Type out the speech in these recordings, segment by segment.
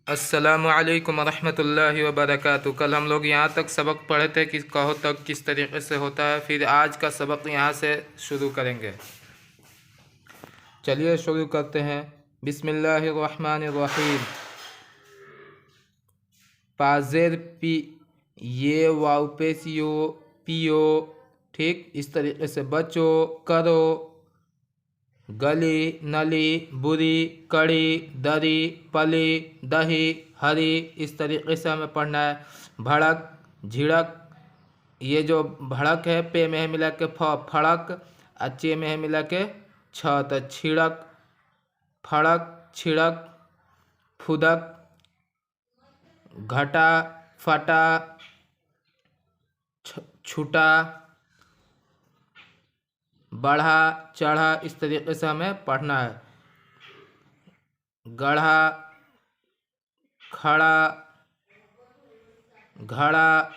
अस्सलामु अलैकुम रहमतुल्लाहि व बरकातुहू। कल हम लोग यहाँ तक सबक पढ़े थे कि कहो तक किस तरीके से होता है। फिर आज का सबक यहाँ से शुरू करेंगे। चलिए शुरू करते हैं। बिस्मिल्लाहिर्रहमानिर्रहीम। पाजेर पी ये वाव पेश यो पियो, ठीक इस तरीके से बचो करो, गली नली बुरी कड़ी दरी पली दही हरी, इस तरीके से हमें पढ़ना है। भड़क झिड़क, ये जो भड़क है पे में है मिला के फड़क, अच्छे में है मिला के छ, तो छिड़क फड़क छिड़क फुदक घटा फटा छूटा बढ़ा चढ़ा, इस तरीके से हमें पढ़ना है। गढ़ा खड़ा घड़ा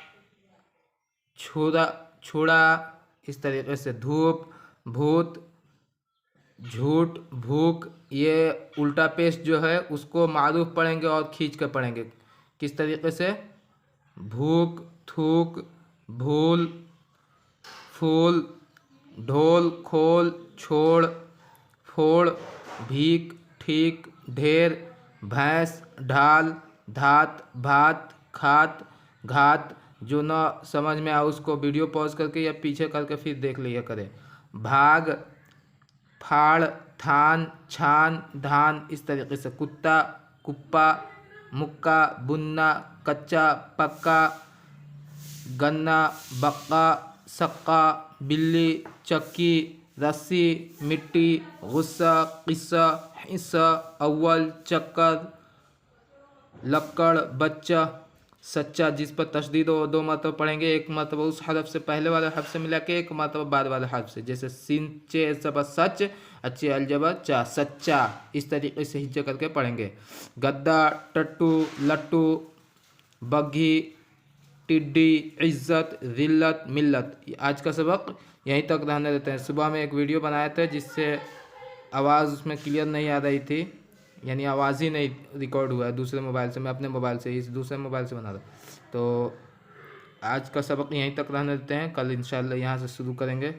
छुरा छुड़ा, इस तरीके से धूप भूत झूठ भूख, ये उल्टा पेश जो है उसको मारूफ पढ़ेंगे और खींच कर पढ़ेंगे। किस तरीके से? भूख थूक भूल फूल ढोल खोल छोड़ फोड़ भीख ठीक ढेर भैंस ढाल धात भात खात घात। जो ना समझ में आए उसको वीडियो पॉज करके या पीछे करके फिर देख लिया करें। भाग फाड़ थान छान धान, इस तरीके से। कुत्ता कुप्पा मुक्का बुन्ना कच्चा पक्का गन्ना बक्का सक्का बिल्ली चक्की रस्सी मिट्टी गुस्सा किस्सा हिस्सा अव्वल चक्कर लक्कड़ बच्चा सच्चा, जिस पर तशदीद हो दो मरतबा पढ़ेंगे, एक मरतबा उस हरफ से पहले वाले हरफ से मिला के, एक मरतबा बाद वाले हरफ से। जैसे सिन चे सब सच अच्छे अलजबा चा सच्चा, इस तरीके से हिज्जा करके पढ़ेंगे। गद्दा टट्टू लट्टू बग्घी टिड्डी इज्जत जिल्लत मिल्लत। आज का सबक यहीं तक रहने देते हैं। सुबह में एक वीडियो बनाए थे जिससे आवाज़ उसमें क्लियर नहीं आ रही थी, यानी आवाज़ ही नहीं रिकॉर्ड हुआ है दूसरे मोबाइल से। मैं अपने मोबाइल से इस दूसरे मोबाइल से बना रहा। तो आज का सबक यहीं तक रहने देते हैं। कल इंशाल्लाह यहाँ से शुरू करेंगे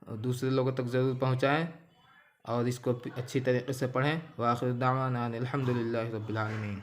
और दूसरे लोगों तक ज़रूर पहुँचाएँ और इसको अच्छी तरीके से पढ़ें। व आखिर दावाना अनिल हम्दुलिल्लाहि रब्बिल आलमीन।